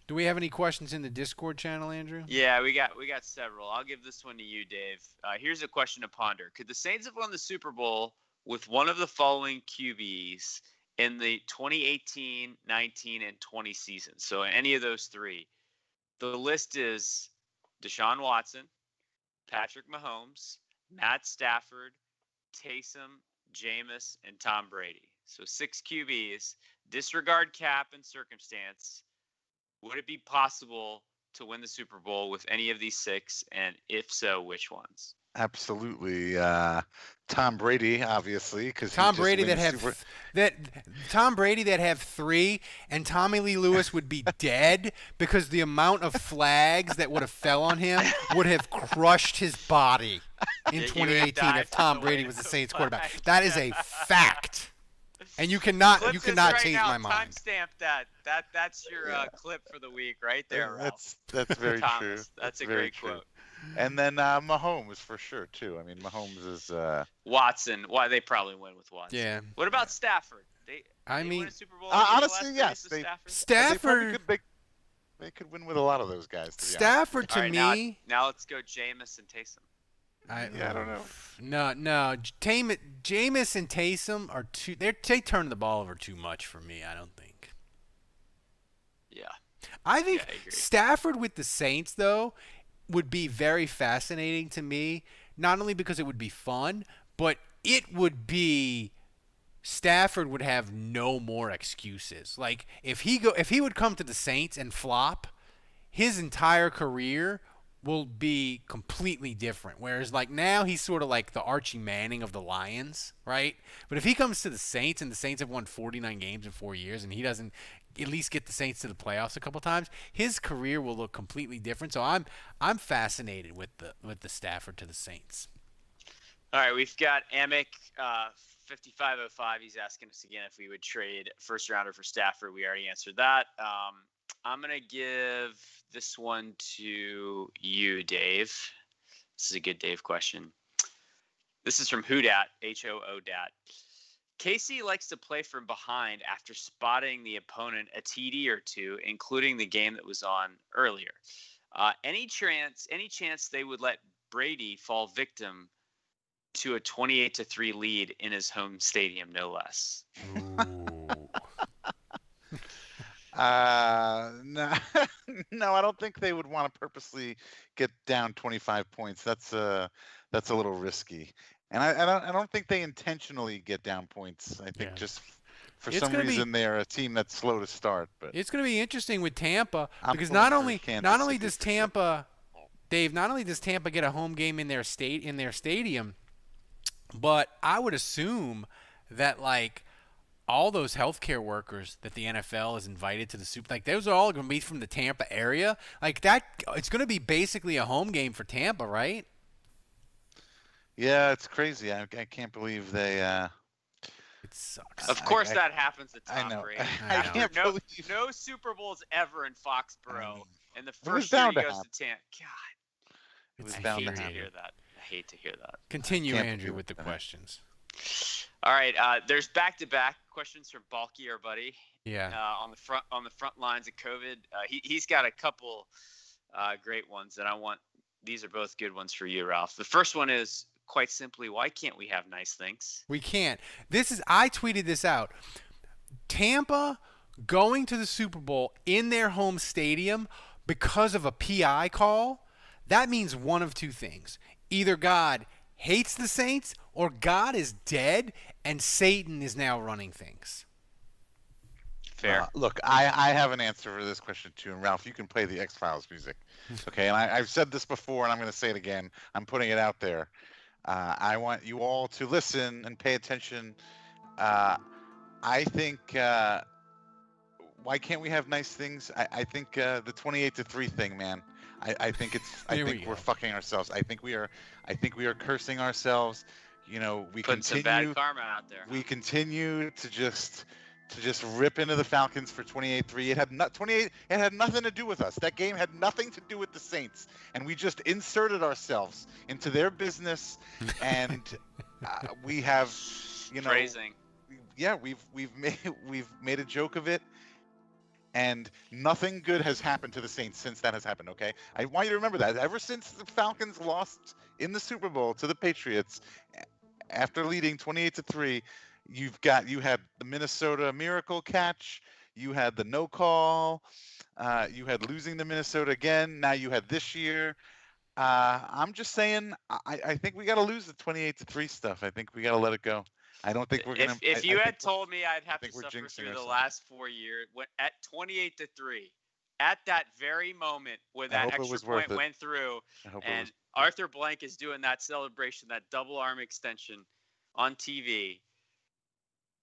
Do we have any questions in the Discord channel, Andrew? Yeah, we got several. I'll give this one to you, Dave. Here's a question to ponder. Could the Saints have won the Super Bowl with one of the following QBs in the 2018, 19, and 20 seasons? So any of those 3. The list is Deshaun Watson, Patrick Mahomes, Matt Stafford, Taysom, Jameis, and Tom Brady. So 6 QBs. Disregard cap and circumstance. Would it be possible to win the Super Bowl with any of these 6? And if so, which ones? Absolutely. Tom Brady, obviously, because Tom Brady that have 3, and Tommy Lee Lewis would be dead because the amount of flags that would have fell on him would have crushed his body in 2018 if Tom Brady was the Saints quarterback. That is a fact. And you cannot change my mind. Timestamp that. That's your clip for the week right there, Ralph. That's very true. That's a great quote. And then Mahomes for sure too. I mean, Mahomes is Watson. Why they probably win with Watson. Yeah. What about Stafford? They mean, win a Super Bowl honestly, yes. Stafford. They could win with a lot of those guys. Stafford to me. Now let's go Jameis and Taysom. I don't know. No. Jameis and Taysom are too. They turn the ball over too much for me. I don't think. Yeah. I think I agree. Stafford with the Saints though would be very fascinating to me. Not only because it would be fun, but it would be. Stafford would have no more excuses. Like if he would come to the Saints and flop, his entire career will be completely different. Whereas like now he's sort of like the Archie Manning of the Lions, right? But if he comes to the Saints and the Saints have won 49 games in 4 years and he doesn't at least get the Saints to the playoffs a couple times, his career will look completely different. So I'm fascinated with the Stafford to the Saints. All right, we've got Amick 5505. He's asking us again if we would trade first rounder for Stafford. We already answered that. I'm going to give this one to you, Dave. This is a good Dave question. This is from Hoodat, H-O-O-Dat. Casey likes to play from behind after spotting the opponent a TD or two, including the game that was on earlier. Any chance they would let Brady fall victim to a 28-3 lead in his home stadium, no less? No, no, I don't think they would want to purposely get down 25 points. That's a little risky, and I don't think they intentionally get down points. I think just for some reason they're a team that's slow to start. But it's going to be interesting with Tampa because not only does Tampa, Dave, not only does Tampa get a home game in their stadium, but I would assume that like all those healthcare workers that the NFL has invited to the Super, like those are all going to be from the Tampa area. Like that, it's going to be basically a home game for Tampa, right? Yeah, it's crazy. I can't believe they. It sucks. Of course, that happens at Tom I know. Brady. I can't believe no Super Bowls ever in Foxborough, and the was first year he bound to goes happen. to Tampa. God, it was I bound hate to to happen. hear that. I hate to hear that. Continue, can't Andrew, believe with the that. questions. All right, there's back-to-back questions from Balky, our buddy. Yeah. On the front lines of COVID, he's got a couple great ones, and I want these are both good ones for you, Ralph. The first one is quite simply, why can't we have nice things? We can't. I tweeted this out. Tampa going to the Super Bowl in their home stadium because of a PI call, that means one of two things. Either God hates the Saints or God is dead and Satan is now running things. Fair. Look, I have an answer for this question too, and Ralph, you can play the X-Files music. Okay, and I've said this before, and I'm going to say it again. I'm putting it out there. I want you all to listen and pay attention. I think why can't we have nice things? I think the 28-3 thing, man. I think we're fucking ourselves. I think we are cursing ourselves. You know, we Putting some bad karma out there. We continue to just rip into the Falcons for 28-3. It had nothing to do with us. That game had nothing to do with the Saints, and we just inserted ourselves into their business, and we have, phrasing. Yeah, we've made a joke of it, and nothing good has happened to the Saints since that has happened. Okay, I want you to remember that. Ever since the Falcons lost in the Super Bowl to the Patriots, after leading 28-3. You had the Minnesota miracle catch, you had the no call, you had losing to Minnesota again. Now you had this year. I'm just saying, I think we got to lose the 28-3 stuff. I think we got to let it go. I don't think we're gonna. If you had told me I'd have to we're suffer jinxing through the ourselves. last 4 years, at 28-3, at that very moment when that extra point went through, and Arthur Blank is doing that celebration, that double arm extension on TV.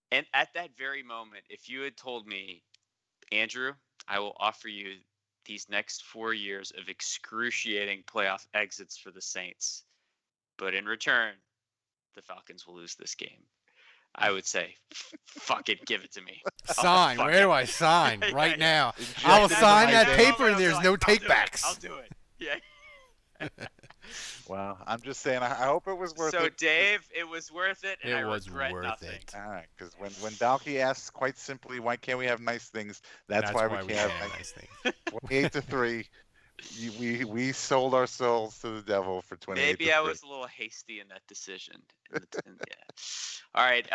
And at that very moment, if you had told me, Andrew, I will offer you these next 4 years of excruciating playoff exits for the Saints, but in return, the Falcons will lose this game, I would say, fuck it, give it to me. Sign. Where do I sign? Right now. I will sign that paper and there's no takebacks. I'll do it. Yeah. Well, I'm just saying. I hope it was worth it. So, Dave, it was worth it, and It I was regret worth nothing. it. All right, because when Balky asks quite simply, why can't we have nice things? That's why we can't have nice things. 28-3. We sold ourselves to the devil for 28-3. Maybe I was a little hasty in that decision. Yeah. All right,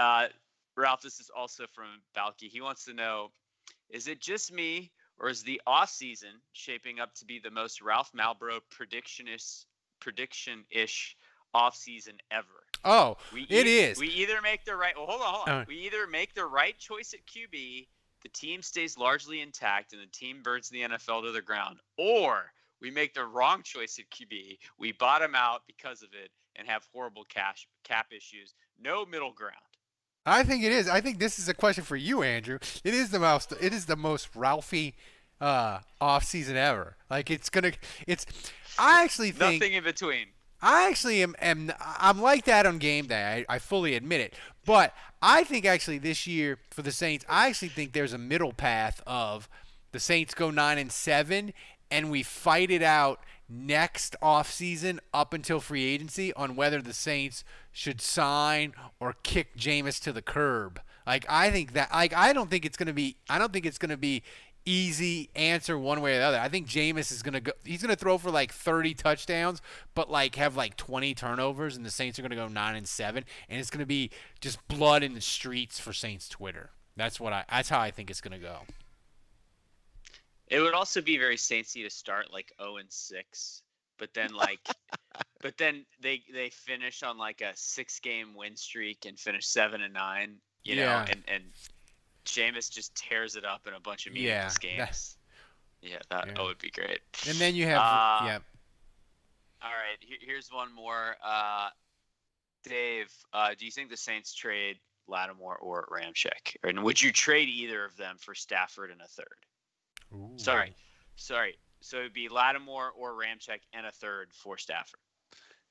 Ralph, this is also from Balky. He wants to know, is it just me, or is the off season shaping up to be the most Ralph Malbrough prediction-ish off season ever? Oh, it is. We either make the right. Well, hold on. We either make the right choice at QB, the team stays largely intact, and the team burns the NFL to the ground, or We make the wrong choice at QB. We bottom out because of it and have horrible cap issues. No middle ground. I think it is. I think this is a question for you, Andrew. It is the most Ralphie off season ever. Like I actually think nothing in between. I actually I'm like that on game day. I fully admit it. But I think actually this year for the Saints, I actually think there's a middle path of the Saints go 9-7 and we fight it out next offseason up until free agency on whether the Saints should sign or kick Jameis to the curb. Like I think that I don't think it's going to be easy answer one way or the other. I think Jameis is going to throw for like 30 touchdowns but like have like 20 turnovers, and the Saints are going to go 9-7, and it's going to be just blood in the streets for Saints Twitter. That's how I think it's going to go. It would also be very Saintsy to start like 0-6, but then they finish on like a 6-game win streak and finish 7-9, you know, and Jameis just tears it up in a bunch of meaningless games. That would be great. And then you have All right, here's one more. Dave, do you think the Saints trade Lattimore or Ramczyk? And would you trade either of them for Stafford in a third? Ooh. Sorry. So it'd be Lattimore or Ramczyk and a third for Stafford.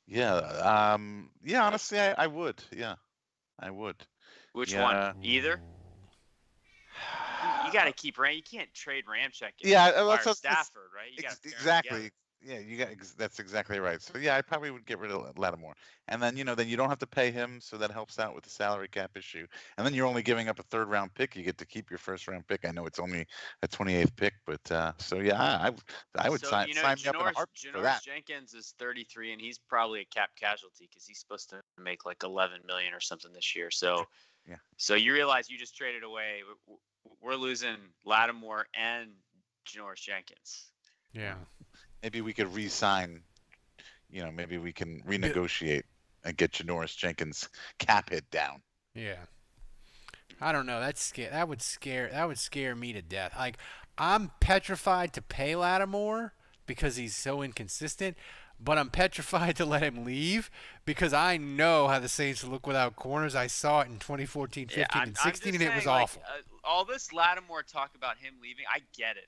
Yeah. Honestly, I would. Yeah, I would. Which one? Either. You got to keep You can't trade Ramczyk. And Stafford, right? You exactly. Yeah, that's exactly right. So yeah, I probably would get rid of Lattimore, and then you don't have to pay him, so that helps out with the salary cap issue. And then you're only giving up a 3rd round pick. You get to keep your 1st round pick. I know it's only a 28th pick, but so yeah, I would sign me up in a heartbeat for that. Jenkins is 33, and he's probably a cap casualty because he's supposed to make like 11 million or something this year. So yeah. So you realize you just traded away. We're losing Lattimore and Janoris Jenkins. Yeah. Maybe we could re-sign, maybe we can renegotiate and get Janoris Jenkins' cap hit down. Yeah. I don't know. That would scare me to death. Like, I'm petrified to pay Lattimore because he's so inconsistent, but I'm petrified to let him leave because I know how the Saints look without corners. I saw it in 2014, 15, and 16, and it was awful. All this Lattimore talk about him leaving, I get it.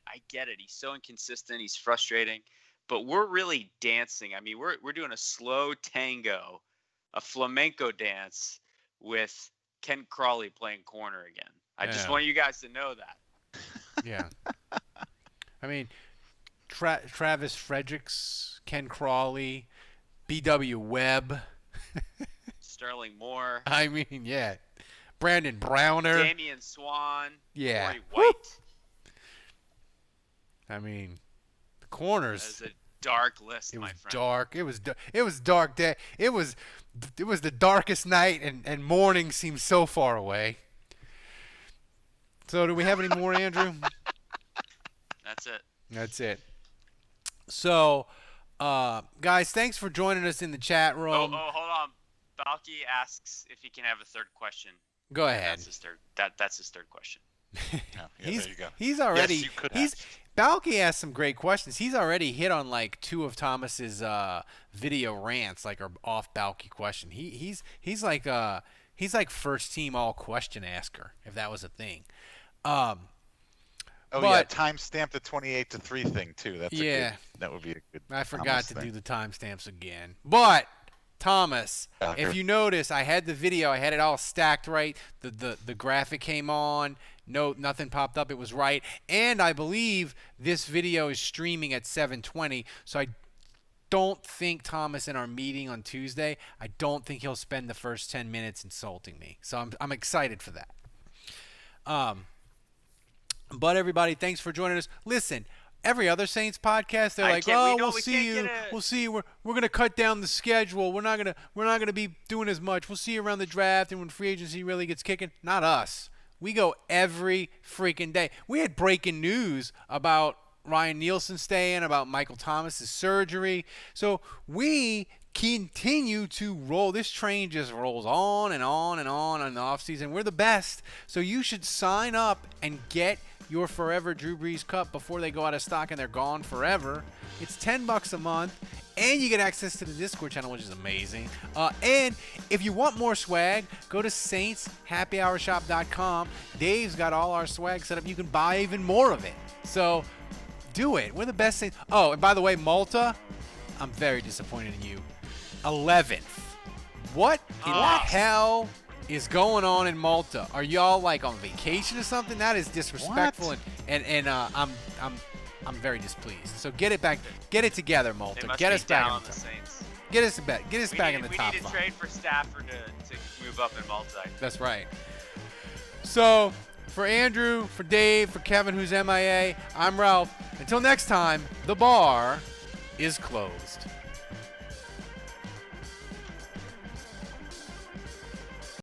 He's so inconsistent. He's frustrating. But we're really dancing. I mean, we're doing a slow tango, a flamenco dance with Ken Crawley playing corner again. I just want you guys to know that. Yeah. I mean, Travis Fredericks, Ken Crawley, B.W. Webb. Sterling Moore. I mean, yeah. Brandon Browner. Damian Swan. Yeah. Corey White. I mean, the corners. That was a dark list, my friend. It was dark. It was dark day. It was the darkest night, and morning seems so far away. So do we have any more, Andrew? That's it. So, guys, thanks for joining us in the chat room. Oh, hold on. Balky asks if he can have a third question. Go ahead. That's his third question. There you go. He's already. Yes, you could Balky asked some great questions. He's already hit on like 2 of Thomas's video rants, like, are off Balky question. He's like first team all question asker, if that was a thing. Timestamp the 28-3 thing too. That would be a good. I forgot to do the timestamps again. But Thomas, if you notice, I had the video. I had it all stacked right. The graphic came on. No, nothing popped up. It was right. And I believe this video is streaming at 7:20. So I don't think Thomas, in our meeting on Tuesday, I don't think he'll spend the first 10 minutes insulting me. So I'm excited for that. But everybody, thanks for joining us. Listen, every other Saints podcast, they're like, we'll see you. We'll see you. We're gonna cut down the schedule. We're not gonna be doing as much. We'll see you around the draft and when free agency really gets kicking. Not us. We go every freaking day. We had breaking news about Ryan Nielsen staying, about Michael Thomas's surgery. So we continue to roll. This train just rolls on and on and on in the offseason. We're the best. So you should sign up and get your forever Drew Brees cup before they go out of stock and they're gone forever. It's $10 a month, and you get access to the Discord channel, which is amazing. And if you want more swag, go to saintshappyhourshop.com. Dave's got all our swag set up. You can buy even more of it. So do it. We're the best Saints. Oh, and by the way, Malta, I'm very disappointed in you. 11th. What in the hell is going on in Malta? Are y'all like on vacation or something? That is disrespectful, and I'm very displeased. So get it back, get it together, Malta. They must Get be us back down in on the the top. Saints. Get us back in the top We need to five. trade for Stafford to move up in Malta. That's right. So for Andrew, for Dave, for Kevin, who's MIA, I'm Ralph. Until next time, the bar is closed.